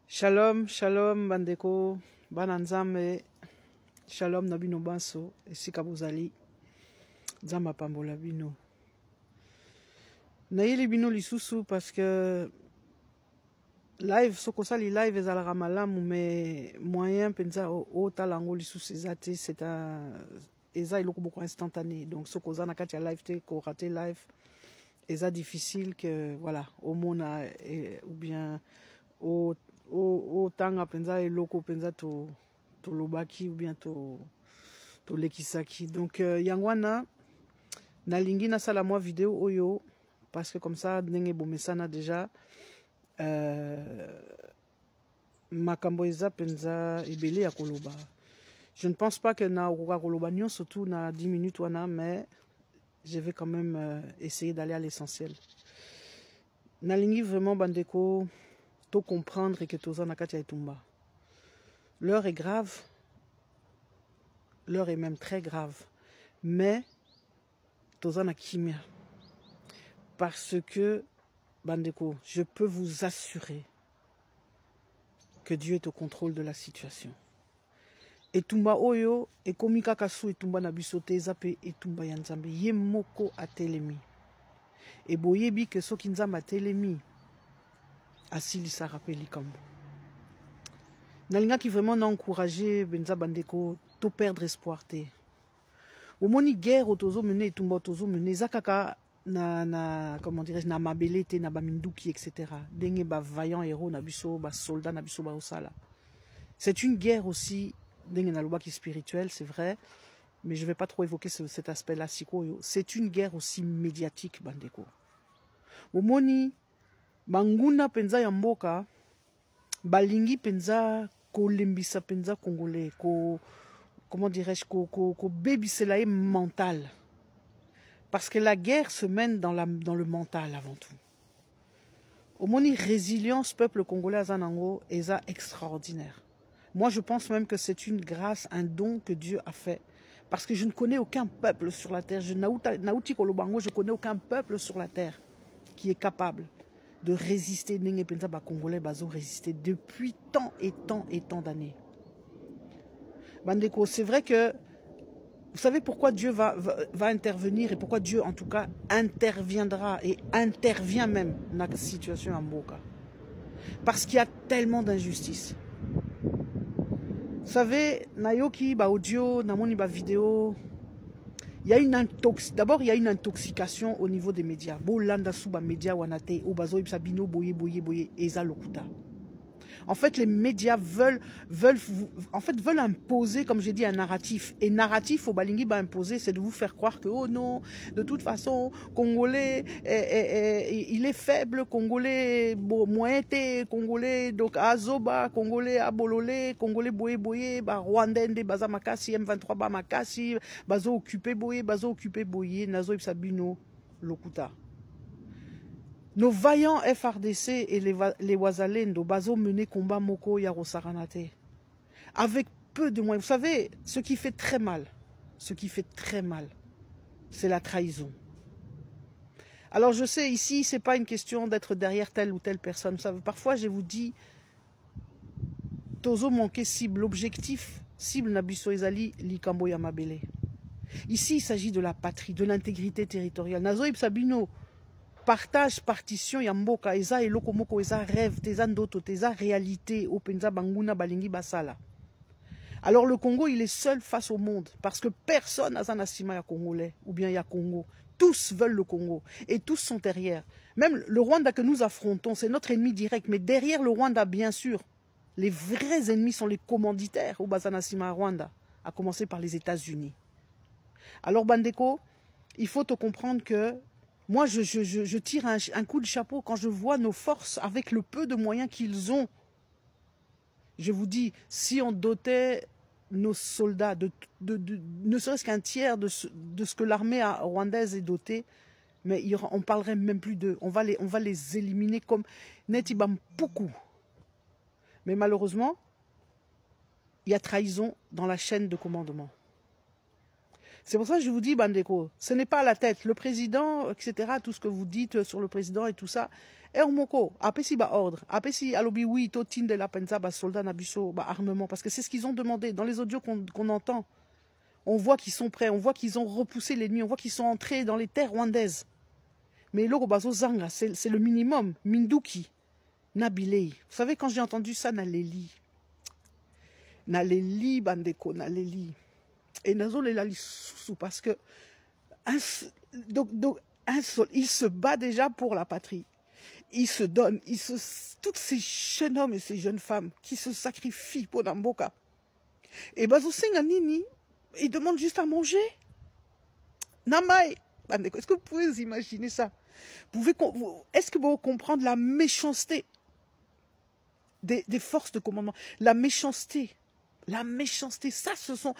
Shalom, shalom, bandeko, bananzame, shalom nabino banso, esika bozali, nzamba pambola bino. Nayeli bino lisusu parce que live, sokosali live ezalaka malamu, mais moyen penza o talango lisusu ezate, c'est un eza iloko beaucoup instantané. Donc sokoza na kati ya live te ko rater live, eza difficile que voilà, au mona ou bien au tanga penza eloko penza to lobaki ou bien to lekisaki. Donc yangwana nalingi na sala moi vidéo oyo parce que comme ça ndenge bomesana déjà makambo eza penza ebele ya koloba. Je ne pense pas que na okoka koloba nyon surtout na 10 minutes wana, mais je vais quand même essayer d'aller à l'essentiel. Nalingi vraiment bandeko to comprendre que toza na kati ya etumba. L'heure est grave, l'heure est même très grave, mais toza na kimia. Parce que bandeko, je peux vous assurer que Dieu est au contrôle de la situation. Etumba oyo ekomi kaka su etumba na biso te, eza pe etumba ya Nzambe ye moko atelemi. Et boyebi que soki Nzambe atelemi asilisaka pe likambo. Nalingaki vraiment na encourager benza bandeko to perdre espoir te. Omoni guerre otozo mene etumba otozo mene eza kaka na comment dirais-je na mabele te na baminduki etc. Denge ba vaillant héros na biso ba soldat na biso ba osala. C'est une guerre aussi denge na lobaki spirituelle, c'est vrai, mais je vais pas trop évoquer cet aspect-là sikoyo. C'est une guerre aussi médiatique bandeko. Omoni banguna penza ya mboka balingi penza ko lembisa penza congolais ko comment dirais-je ko bébisela ye mental. Parce que la guerre se mène dans le mental avant tout. Omoni résilience peuple congolais azanango eza extraordinaire. Moi je pense même que c'est une grâce, un don que Dieu a fait. Parce que je ne connais aucun peuple sur la terre. Nauti kolobango, je connais aucun peuple sur la terre qui est capable de résister. Nenge penza ba congolais bazo résister depuis tant et tant et tant d'années. Bandeko, c'est vrai que vous savez pourquoi Dieu va intervenir et pourquoi Dieu en tout cas interviendra et intervient même dans la situation en Mboka. Parce qu'il y a tellement d'injustice. Vous savez, Nayoki, ba audio, namoni ba vidéo, il y a d'abord il y a une intoxication au niveau des médias. Bolanda suba média wanate, obazo ibsabino boye boye boye eza lokuta. En fait, les médias veulent imposer, comme j'ai dit, un narratif. Et narratif, au Balingi, va imposer, c'est de vous faire croire que, oh non, de toute façon, Congolais, il est faible, Congolais, moyenté, Congolais, donc Azoba, Congolais, Abololé, Congolais, Boye Boye, Rwandende, Baza Makasi, M23, Ba Makasi, Bazo occupé Boye, Nazo Ibsabino, Lokuta. Nos vaillants FRDC et les Wazalendo, Bazo mené combat Moko Yarosaranate. Avec peu de moyens. Vous savez, ce qui fait très mal, c'est la trahison. Alors je sais, ici, ce n'est pas une question d'être derrière telle ou telle personne. Vous savez, parfois, je vous dis, Tozo manqué cible, l'objectif, cible Nabiso Ezali, Likambo Yamabele. Ici, il s'agit de la patrie, de l'intégrité territoriale. Nazo Ibsabino, partage, partition, yamboka, eza eloko moko, eza rêve, teza ndoto, teza réalité, openza banguna balingi basala. Alors le Congo, il est seul face au monde, parce que personne n'a un asima ya congolais, ou bien ya Congo. Tous veulent le Congo, et tous sont derrière. Même le Rwanda que nous affrontons, c'est notre ennemi direct, mais derrière le Rwanda, bien sûr, les vrais ennemis sont les commanditaires au Bazanasima Rwanda, à commencer par les États-Unis. Alors Bandeko, il faut te comprendre que moi, je tire un coup de chapeau quand je vois nos forces avec le peu de moyens qu'ils ont. Je vous dis, si on dotait nos soldats ne serait-ce qu'un tiers de ce que l'armée rwandaise est dotée, mais on parlerait même plus d'eux. On va les éliminer comme Netibam beaucoup. Mais malheureusement, il y a trahison dans la chaîne de commandement. C'est pour ça que je vous dis, Bandeko, ce n'est pas à la tête. Le président, etc., tout ce que vous dites sur le président et tout ça, Moko, après si ba ordre, après si alobi oui, totin de la pensa, ba soldat nabiso, ba armement, parce que c'est ce qu'ils ont demandé. Dans les audios qu'on entend, on voit qu'ils sont prêts, on voit qu'ils ont repoussé l'ennemi, on voit qu'ils sont entrés dans les terres rwandaises. Mais Loro Bazo Zanga, c'est le minimum. Minduki, Nabilei. Vous savez, quand j'ai entendu ça, Naleli, Bandeko, Naleli. Et Nazo Lelali Soussou, parce que il se bat déjà pour la patrie. Il se donne, tous ces jeunes hommes et ces jeunes femmes qui se sacrifient pour Namboka. Et Bazo Senganini, il demande juste à manger. Namai, Bandeko, est-ce que vous pouvez vous imaginer ça? Est-ce que vous comprenez la méchanceté des forces de commandement? La méchanceté, ça ce sont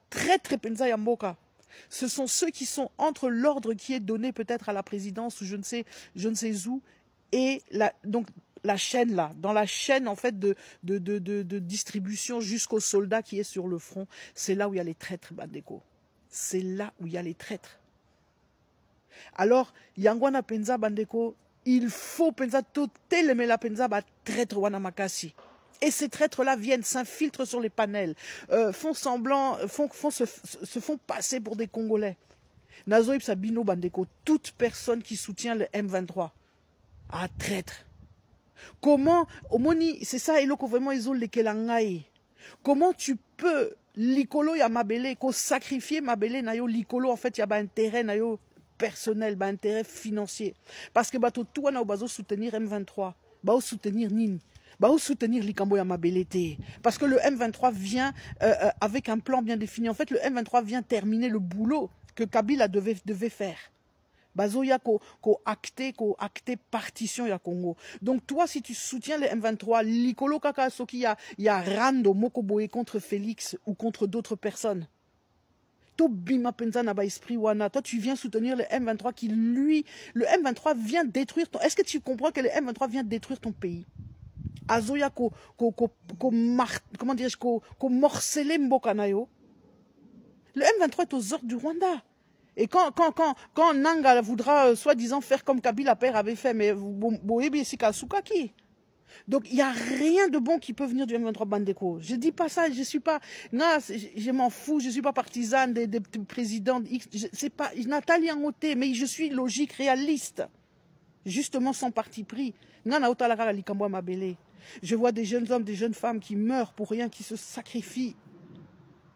très très penza yamboka. Ce sont ceux qui sont entre l'ordre qui est donné peut-être à la présidence ou je ne sais où et donc la chaîne là, dans la chaîne en fait de distribution jusqu'au soldat qui est sur le front, c'est là où il y a les traîtres, Bandeko. C'est là où il y a les traîtres. Alors, Yangwana Penza Bandeko, il faut Penza totel mais la Penza ba traître wana makasi. Et ces traîtres-là viennent, s'infiltrent sur les panels, font semblant, se font passer pour des Congolais. Nazoïb Sabino Bandeko, toute personne qui soutient le M23, ah traître. Comment, Omoni, c'est ça, Eloko vraiment ils ont les Kelangaï. Comment tu peux, Likolo ya Mabele, ko sacrifier Mabele nayo Likolo, en fait, il y a un intérêt nayo personnel, un intérêt financier. Parce que bato tout na bazo soutenir M23, bao soutenir Nini. Bah, ou soutenir Likambo ya Mabelete. Parce que le M23 vient avec un plan bien défini. En fait, le M23 vient terminer le boulot que Kabila devait faire. Bazoya ko acté partition ya Congo. Donc toi, si tu soutiens le M23, Likolo Kaka Soki ya Rando Mokoboe contre Félix ou contre d'autres personnes. Toi, tu viens soutenir le M23 qui, lui, le M23 vient détruire ton... Est-ce que tu comprends que le M23 vient détruire ton pays? Azoya comment dirais-je, morceler Mbokanayo. Le M23 est aux ordres du Rwanda. Et quand Nanga voudra soi-disant faire comme Kabila père avait fait, mais donc il n'y a rien de bon qui peut venir du M23 Bandeko. Je dis pas ça, je suis pas, je m'en fous, je suis pas partisane des présidents X, c'est pas Nathalie Angoté, mais je suis logique, réaliste, justement sans parti pris. Je vois des jeunes hommes, des jeunes femmes qui meurent pour rien, qui se sacrifient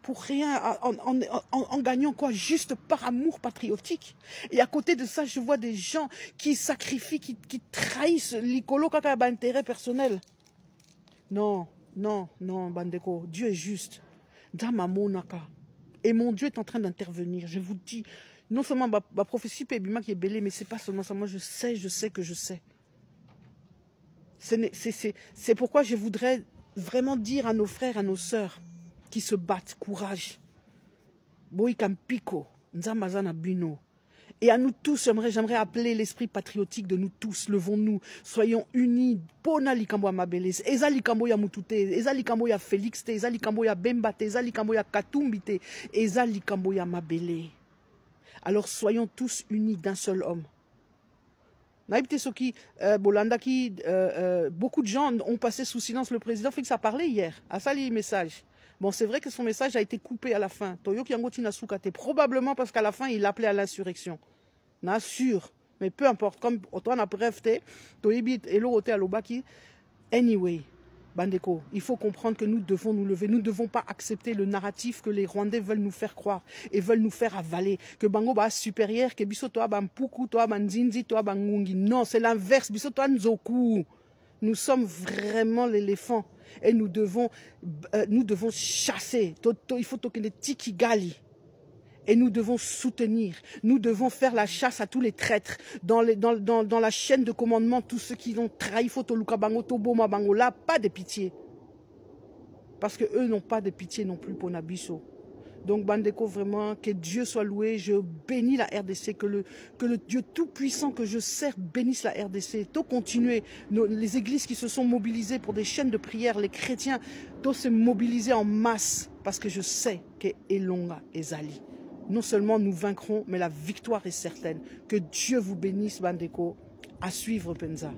pour rien, en gagnant quoi? Juste par amour patriotique. Et à côté de ça, je vois des gens qui sacrifient, qui trahissent l'icolo kaka intérêt personnel. Non, Bandeko, Dieu est juste. Damamonaka. Et mon Dieu est en train d'intervenir. Je vous dis, non seulement ma prophétie Pébima qui est belle, mais c'est pas seulement ça. Moi, je sais que je sais. C'est pourquoi je voudrais vraiment dire à nos frères, à nos sœurs qui se battent, courage. Boïkampiko, Nzamazana Bino. Et à nous tous, j'aimerais appeler l'esprit patriotique de nous tous. Levons-nous, soyons unis. Pona likambo ya Mabelese, eza likambo ya Mutute, eza likambo ya Félix, eza likambo ya Bembate, eza likambo ya Katumbite, eza likambo ya Mabele. Alors soyons tous unis d'un seul homme. Beaucoup de gens ont passé sous silence le président Félix a parlé hier, a sali message. Bon, c'est vrai que son message a été coupé à la fin. Probablement parce qu'à la fin, il appelait à l'insurrection. N'a sûr, mais peu importe. Comme on a bref, anyway, Bandeko, il faut comprendre que nous devons nous lever. Nous ne devons pas accepter le narratif que les Rwandais veulent nous faire croire et veulent nous faire avaler. Que Bango ba supérieur, que biso toa ban puku, toa ban zinzi, toa ban ngungi. Non, c'est l'inverse. Biso toa nzoku. Nous sommes vraiment l'éléphant et nous devons chasser. Il faut toquer les tikigali. Et nous devons soutenir, nous devons faire la chasse à tous les traîtres, dans la chaîne de commandement, tous ceux qui ont trahi Fotoluka Bango, Toboma Bango, là, pas de pitié. Parce qu'eux n'ont pas de pitié non plus pour Nabiso. Donc Bandeko, vraiment, que Dieu soit loué, je bénis la RDC, que le Dieu tout-puissant que je sers bénisse la RDC. Tout continuer, les églises qui se sont mobilisées pour des chaînes de prière, les chrétiens, tous se mobiliser en masse, parce que je sais que Elonga et Zali. non seulement nous vaincrons, mais la victoire est certaine. Que Dieu vous bénisse, Bandeko, à suivre Penza.